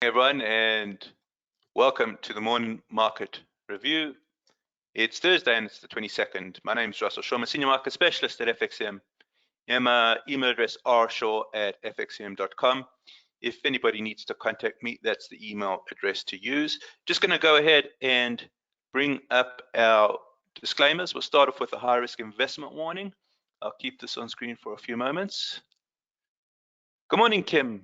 Everyone, and welcome to the morning market review. It's Thursday and it's the 22nd. My name is Russell Shaw. I'm a senior market specialist at FXCM. My email address rshaw@fxcm.com. If anybody needs to contact me, that's the email address to use. Just going to go ahead and bring up our disclaimers. We'll start off with a high risk investment warning. I'll keep this on screen for a few moments. Good morning, Kim.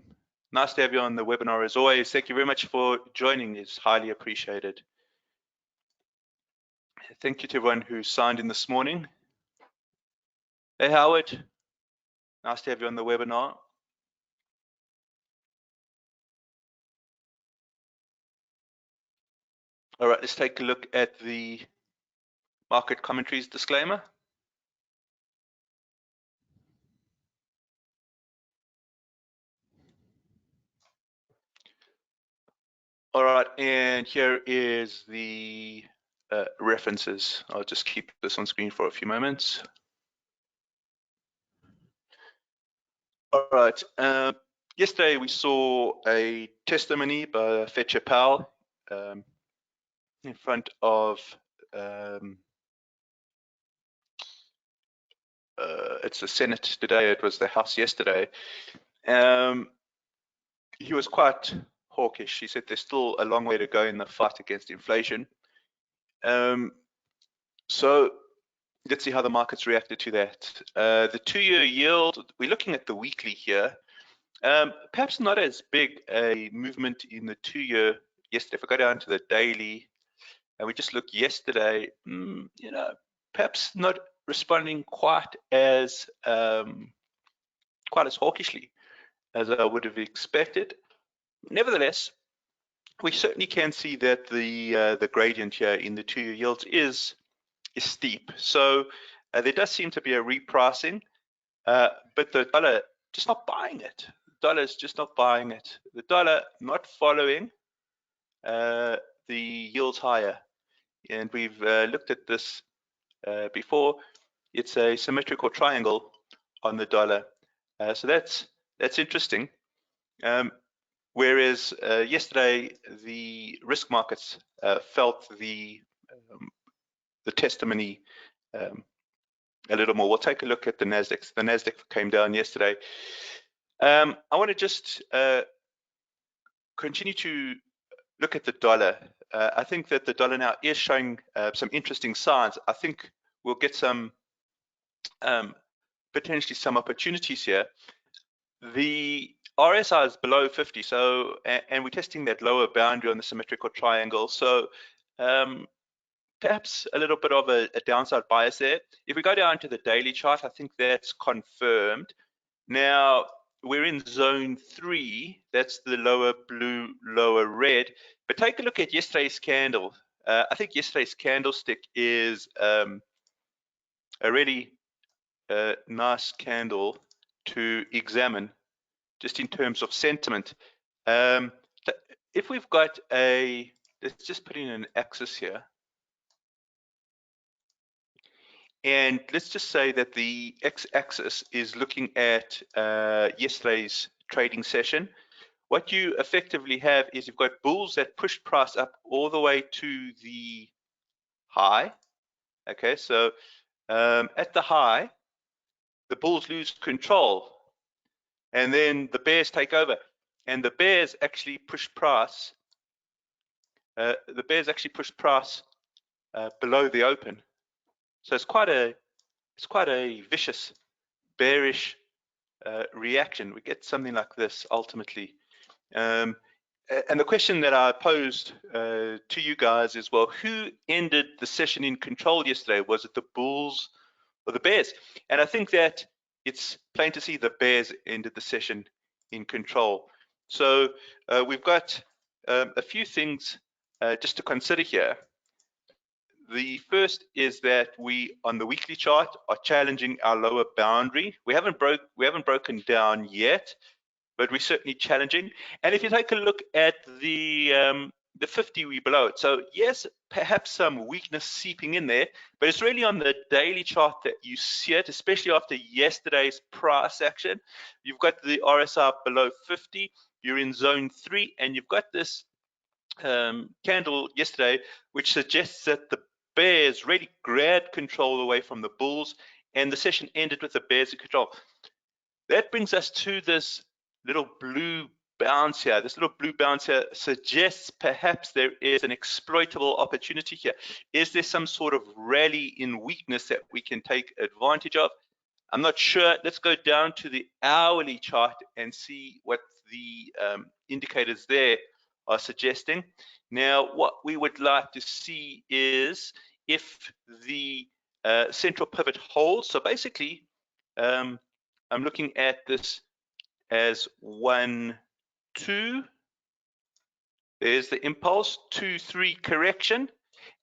Nice to have you on the webinar as always. Thank you very much for joining. It's highly appreciated. Thank you to everyone who signed in this morning. Hey, Howard. Nice to have you on the webinar. All right, let's take a look at the market commentaries disclaimer. All right, and here is the references. I'll just keep this on screen for a few moments. All right, yesterday we saw a testimony by Fetcher Powell in front of it's the Senate today, it was the House yesterday. He was quite hawkish. He said there's still a long way to go in the fight against inflation. So let's see how the market's reacted to that. The 2-year yield, we're looking at the weekly here. Perhaps not as big a movement in the 2-year yesterday. If I go down to the daily, and we just look yesterday, perhaps not responding quite as hawkishly as I would have expected. Nevertheless, we certainly can see that the gradient here in the 2-year yields is steep. So there does seem to be a repricing, but the dollar just not buying it. The dollar is just not buying it. The dollar not following the yields higher. And we've looked at this before. It's a symmetrical triangle on the dollar. So that's interesting. Whereas yesterday the risk markets felt the testimony a little more. We'll take a look at the Nasdaq. The Nasdaq came down yesterday. I want to just continue to look at the dollar. I think that the dollar now is showing some interesting signs. I think we'll get some potentially some opportunities here. The RSI is below 50, so and we're testing that lower boundary on the symmetrical triangle. So perhaps a little bit of a downside bias there. If we go down to the daily chart, I think that's confirmed. Now we're in zone 3. That's the lower blue, lower red. But take a look at yesterday's candle. I think yesterday's candlestick is a really nice candle to examine, just in terms of sentiment. If we've got let's just put in an axis here. And let's just say that the x-axis is looking at yesterday's trading session. What you effectively have is you've got bulls that pushed price up all the way to the high. Okay, so at the high, the bulls lose control, and then the bears take over, and the bears actually push price. Below the open. So it's quite a vicious, bearish reaction. We get something like this ultimately. And the question that I posed to you guys is, well, who ended the session in control yesterday? Was it the bulls or the bears? And I think that it's plain to see the bears ended the session in control. So we've got a few things just to consider here. The first is that we, on the weekly chart, are challenging our lower boundary. We haven't broken down yet, but we're certainly challenging. And if you take a look at the 50, we below it. So yes, perhaps some weakness seeping in there, but it's really on the daily chart that you see it, especially after yesterday's price action. You've got the RSI below 50. you're in zone 3, and you've got this candle yesterday which suggests that the bears really grabbed control away from the bulls, and the session ended with the bears in control. That brings us to this little blue bounce here. This little blue bounce here suggests perhaps there is an exploitable opportunity here. Is there some sort of rally in weakness that we can take advantage of? I'm not sure. Let's go down to the hourly chart and see what the indicators there are suggesting. Now, what we would like to see is if the central pivot holds. So basically, I'm looking at this as 1, 2. There's the impulse, 2, 3 correction.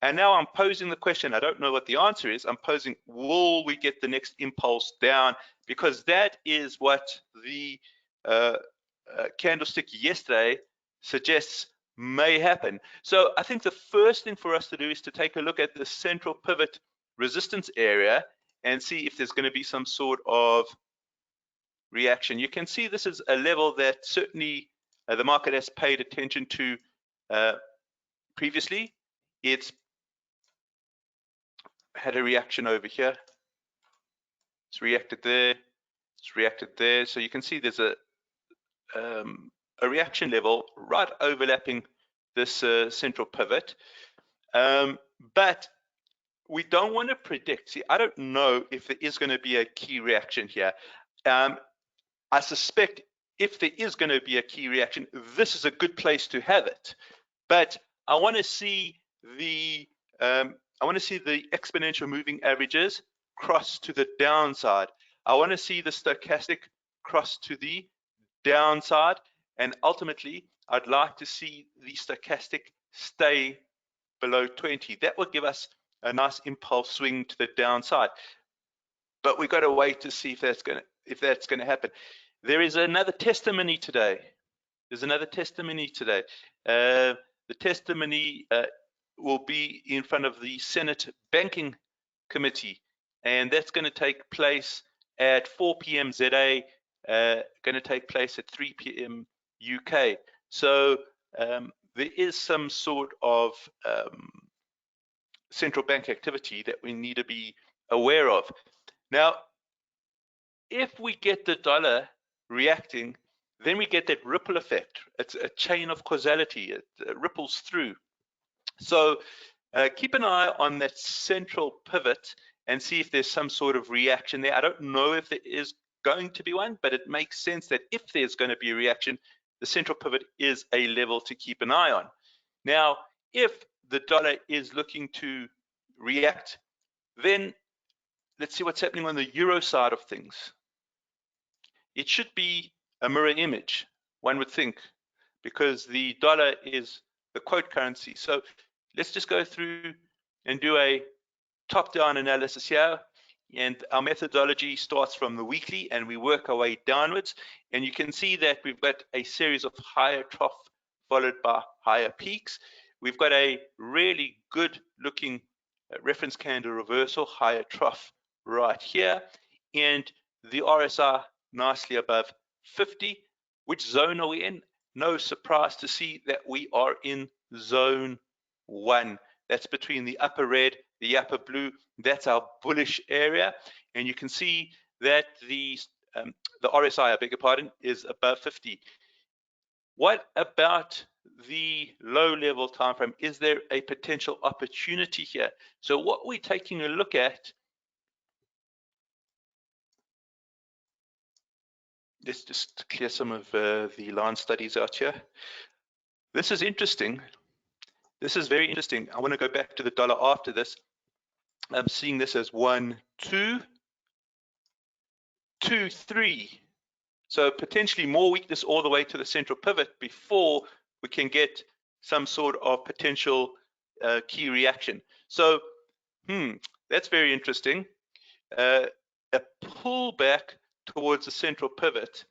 And now I'm posing the question. I don't know what the answer is. I'm posing, will we get the next impulse down? Because that is what the candlestick yesterday suggests may happen. So I think the first thing for us to do is to take a look at the central pivot resistance area and see if there's going to be some sort of reaction. You can see this is a level that certainly the market has paid attention to previously. It's had a reaction over here. It's reacted there. It's reacted there. So you can see there's a reaction level right overlapping this central pivot. But we don't want to predict. See, I don't know if there is going to be a key reaction here. I suspect if there is going to be a key reaction, this is a good place to have it. But I want to see the exponential moving averages cross to the downside. I want to see the stochastic cross to the downside, and ultimately I'd like to see the stochastic stay below 20. That will give us a nice impulse swing to the downside. But we've got to wait to see if that's going to happen. There is another testimony today. There's another testimony today. The testimony will be in front of the Senate Banking Committee, and that's going to take place at 4 p.m. ZA, going to take place at 3 p.m. UK. So there is some sort of central bank activity that we need to be aware of. Now, if we get the dollar reacting, then we get that ripple effect. It's a chain of causality. It ripples through. So keep an eye on that central pivot and see if there's some sort of reaction there. I don't know if there is going to be one, but it makes sense that if there's going to be a reaction, the central pivot is a level to keep an eye on. Now, if the dollar is looking to react, then let's see what's happening on the euro side of things. It should be a mirror image, one would think, because the dollar is the quote currency. So let's just go through and do a top-down analysis here. And our methodology starts from the weekly and we work our way downwards. And you can see that we've got a series of higher trough followed by higher peaks. We've got a really good looking reference candle reversal, higher trough right here. And the RSI nicely above 50. Which zone are we in? No surprise to see that we are in zone 1. That's between the upper red, the upper blue. That's our bullish area, and you can see that the RSI, I beg your pardon, is above 50. What about the low level time frame? Is there a potential opportunity here? So what we're taking a look at, let's just clear some of the line studies out here. This is interesting. This is very interesting. I want to go back to the dollar after this. I'm seeing this as 1, 2, 2, 3. So potentially more weakness all the way to the central pivot before we can get some sort of potential key reaction. So that's very interesting. A pullback towards the central pivot.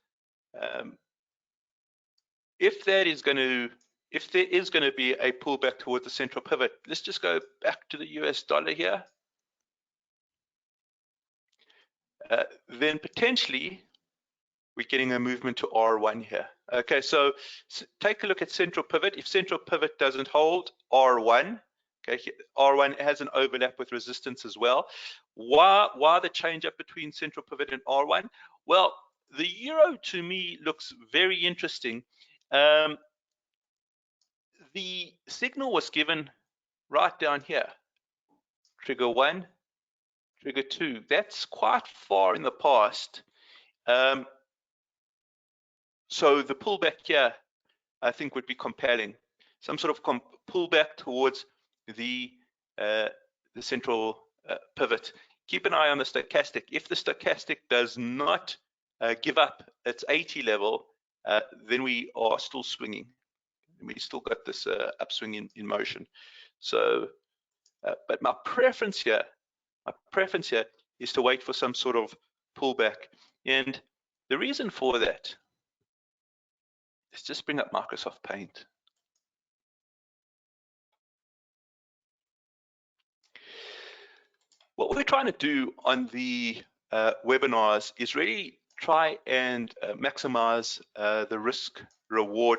If there is going to be a pullback towards the central pivot, let's just go back to the US dollar here. Then potentially we're getting a movement to R1 here. Okay, so take a look at central pivot. If central pivot doesn't hold, R1. Okay, R1 has an overlap with resistance as well. Why the change up between central pivot and R1? Well, the euro to me looks very interesting. The signal was given right down here. Trigger 1, trigger 2. That's quite far in the past. So the pullback here, I think, would be compelling. Some sort of pullback towards the central pivot. Keep an eye on the stochastic. If the stochastic does not give up its 80 level, then we are still swinging. We still got this upswing in motion. So, but my preference here is to wait for some sort of pullback. And the reason for that, let's just bring up Microsoft Paint. What we're trying to do on the webinars is really try and maximize the risk reward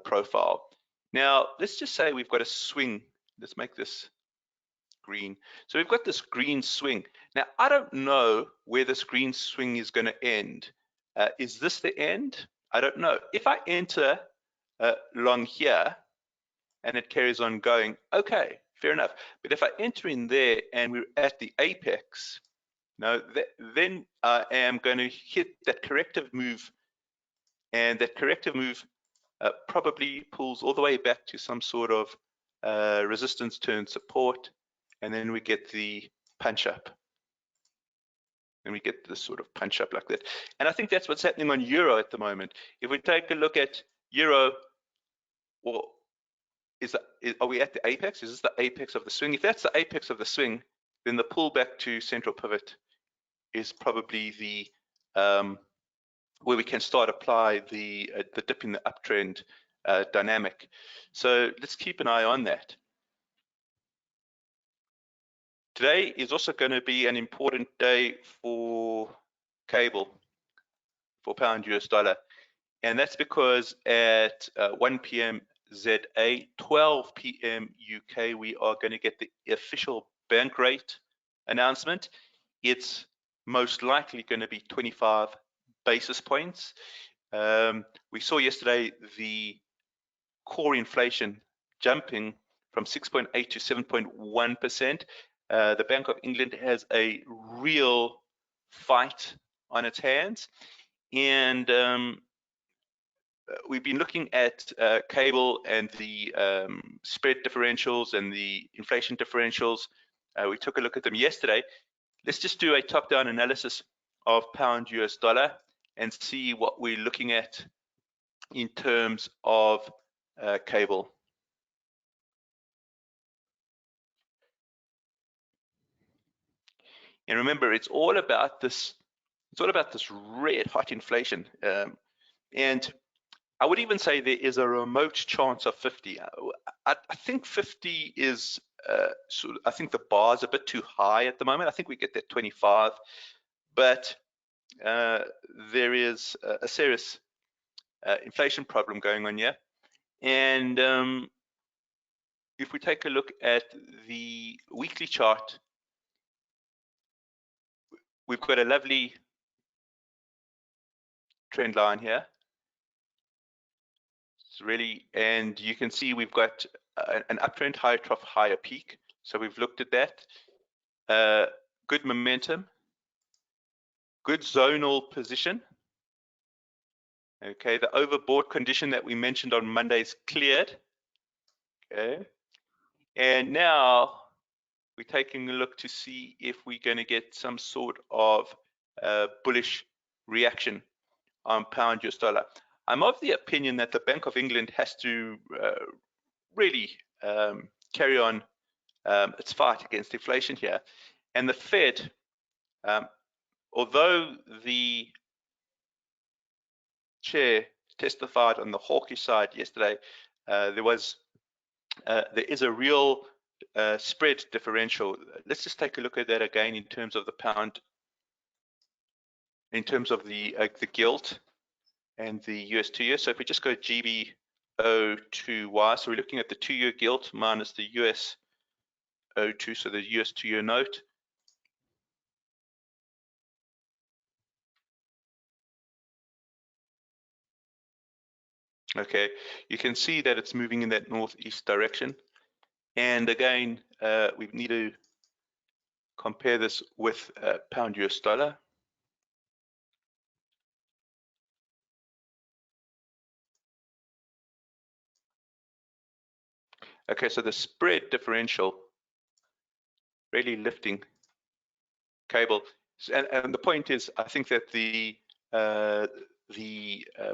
profile. Now, let's just say we've got a swing. Let's make this green. So we've got this green swing. Now, I don't know where this green swing is going to end. Is this the end? I don't know. If I enter long here and it carries on going, okay, fair enough. But if I enter in there and we're at the apex, then I am going to hit that corrective move, and that corrective move probably pulls all the way back to some sort of resistance turn support, and then we get the punch up. And we get this sort of punch up like that. And I think that's what's happening on euro at the moment. If we take a look at euro, well, are we at the apex? Is this the apex of the swing? If that's the apex of the swing, then the pullback to central pivot is probably the where we can start apply the dip in the uptrend dynamic. So let's keep an eye on that. Today is also going to be an important day for cable, for pound US dollar. And that's because at 1 p.m. ZA, 12 p.m. UK, we are going to get the official bank rate announcement. It's most likely going to be 25 basis points. We saw yesterday the core inflation jumping from 6.8 to 7.1%. The Bank of England has a real fight on its hands, and we've been looking at cable and the spread differentials and the inflation differentials. We took a look at them yesterday. Let's just do a top-down analysis of pound US dollar and see what we're looking at in terms of cable. And remember, it's all about this red hot inflation. And I would even say there is a remote chance of 50. I think 50 is, I think the bar is a bit too high at the moment. I think we get that 25, but there is a serious inflation problem going on here. And if we take a look at the weekly chart, we've got a lovely trend line here. It's really, and you can see we've got an uptrend, higher trough, higher peak. So we've looked at that. Good momentum, good zonal position. Okay, the overbought condition that we mentioned on Monday is cleared. Okay, and now we're taking a look to see if we're going to get some sort of bullish reaction on pound US dollar. I'm of the opinion that the Bank of England has to really carry on its fight against inflation here. And the Fed, although the chair testified on the hawkish side yesterday, there is a real spread differential. Let's just take a look at that again in terms of the pound, in terms of the gilt. and the US 2-year. So if we just go GBO2Y, so we're looking at the 2-year gilt minus the US 02, so the US 2-year note. Okay, you can see that it's moving in that northeast direction. And again, we need to compare this with pound US dollar. Okay, so the spread differential really lifting cable. And the point is, I think that the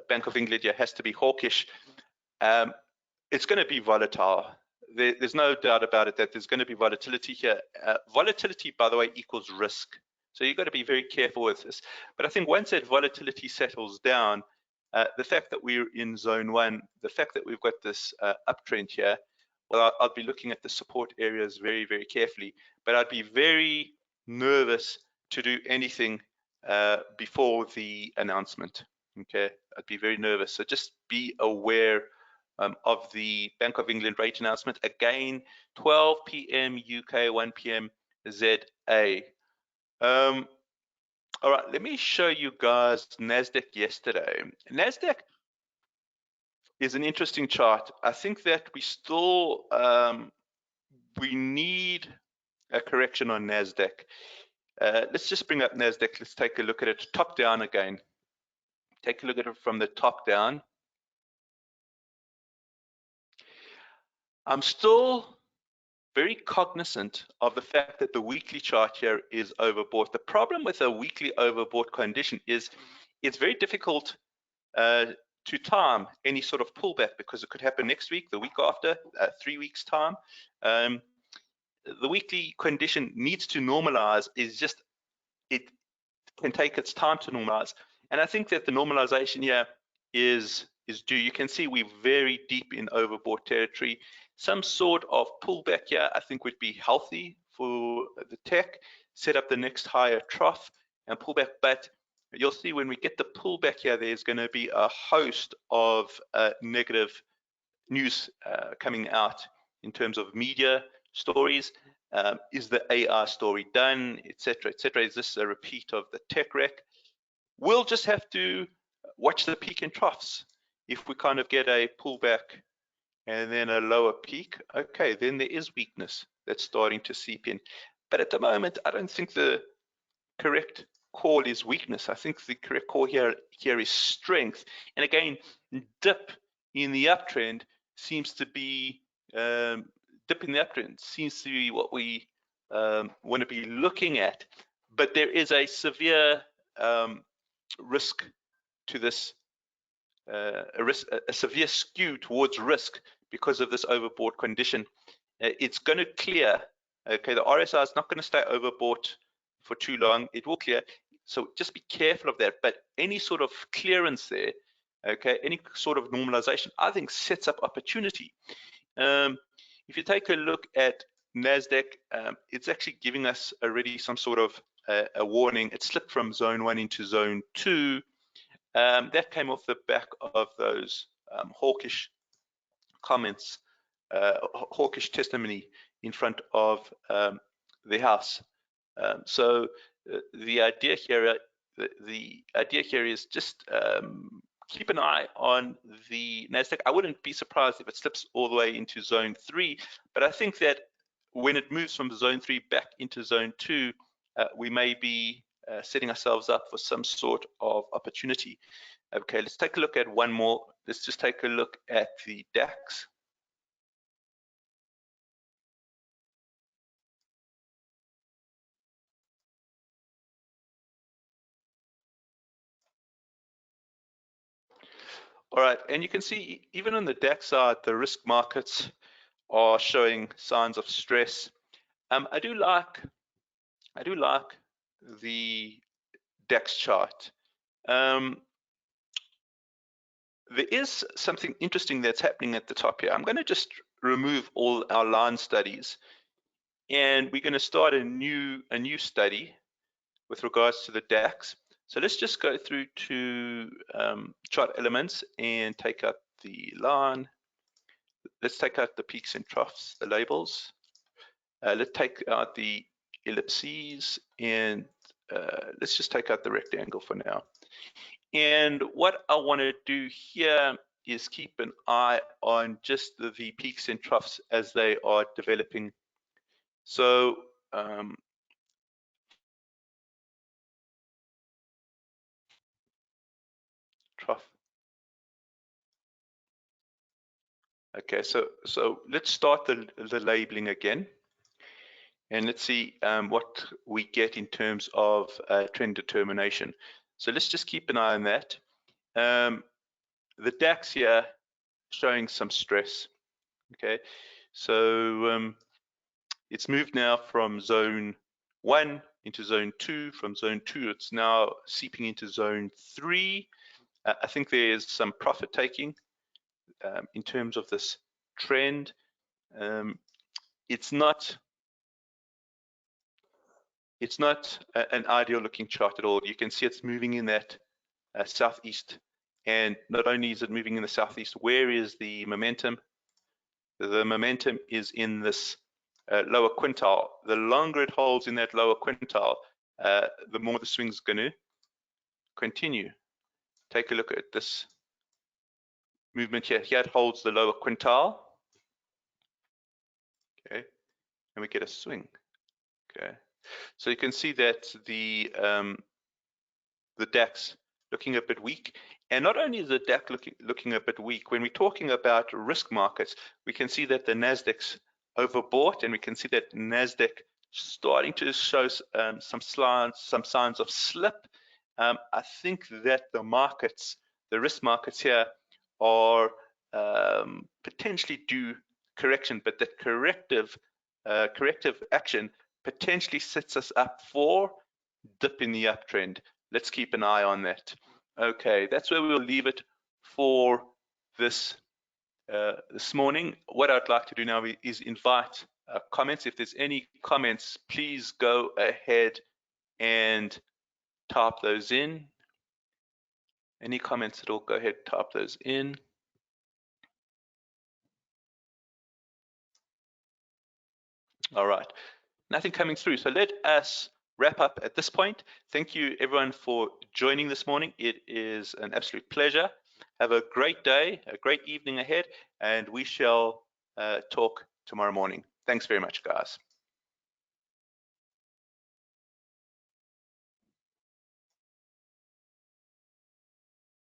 Bank of England here has to be hawkish. It's going to be volatile. There's no doubt about it that there's going to be volatility here. Volatility, by the way, equals risk. So you've got to be very careful with this. But I think once that volatility settles down, the fact that we're in zone 1, the fact that we've got this uptrend here, well, I'll be looking at the support areas very, very carefully. But I'd be very nervous to do anything before the announcement. Okay, I'd be very nervous. So just be aware of the Bank of England rate announcement. Again, 12 p.m. UK, 1 p.m. ZA. All right, let me show you guys NASDAQ yesterday. NASDAQ is an interesting chart. I think that we still, we need a correction on NASDAQ. Let's just bring up NASDAQ. Let's take a look at it top down again. Take a look at it from the top down. I'm still very cognizant of the fact that the weekly chart here is overbought. The problem with a weekly overbought condition is it's very difficult to time any sort of pullback because it could happen next week, the week after, 3 weeks time. The weekly condition needs to normalize. Is just, it can take its time to normalize. And I think that the normalization here is due. You can see we're very deep in overbought territory. Some sort of pullback here I think would be healthy for the tech, set up the next higher trough and pullback. But you'll see when we get the pullback here, there's going to be a host of negative news coming out in terms of media stories. Is the AI story done, etc., etc.? Is this a repeat of the tech wreck? We'll just have to watch the peak and troughs. If we kind of get a pullback and then a lower peak, okay, then there is weakness that's starting to seep in. But at the moment, I don't think the correct call is weakness. I think the correct call here is strength. And again, dip in the uptrend seems to be what we want to be looking at. But there is a severe risk to this, a severe skew towards risk because of this overbought condition. It's going to clear. Okay, the RSI is not going to stay overbought for too long. It will clear. So just be careful of that. But any sort of clearance there, okay, any sort of normalization, I think sets up opportunity. If you take a look at NASDAQ, it's actually giving us already some sort of a warning. It slipped from zone 1 into zone 2. That came off the back of those hawkish comments, hawkish testimony in front of the House. So the idea here, is just keep an eye on the NASDAQ. I wouldn't be surprised if it slips all the way into zone 3, but I think that when it moves from zone 3 back into zone 2, we may be setting ourselves up for some sort of opportunity. Okay, let's take a look at one more. Let's just take a look at the DAX. All right, and you can see even on the DAX side, the risk markets are showing signs of stress. I do like the DAX chart. There is something interesting that's happening at the top here. I'm going to just remove all our line studies, and we're going to start a new study with regards to the DAX. So let's just go through to chart elements and take out the line. Let's take out the peaks and troughs, the labels. Let's take out the ellipses, and let's just take out the rectangle for now. And what I want to do here is keep an eye on just the peaks and troughs as they are developing. So trough. Okay, so let's start the labeling again, and let's see what we get in terms of trend determination. So let's just keep an eye on that. The DAX here showing some stress. Okay, so it's moved now from zone 1 into zone 2. From zone 2, it's now seeping into zone 3. I think there's some profit taking in terms of this trend. It's not an ideal looking chart at all. You can see it's moving in that southeast, and not only is it moving in the southeast, where is the momentum? The momentum is in this lower quintile. The longer it holds in that lower quintile, the more the swing is going to continue. Take a look at this movement here. Here it holds the lower quintile, okay, and we get a swing. Okay, so you can see that the DAX looking a bit weak. And not only is the DAX looking a bit weak, when we're talking about risk markets, we can see that the Nasdaq's overbought, and we can see that Nasdaq starting to show some signs of slip. I think that the markets, the risk markets here, are potentially due correction, but that corrective action potentially sets us up for dip in the uptrend. Let's keep an eye on that. Okay, that's where we will leave it for this this morning. What I'd like to do now is invite comments. If there's any comments, please go ahead and type those in. Any comments at all, go ahead, type those in. All right, nothing coming through. So let us wrap up at this point. Thank you everyone for joining this morning. It is an absolute pleasure. Have a great day, a great evening ahead, and we shall talk tomorrow morning. Thanks very much, guys.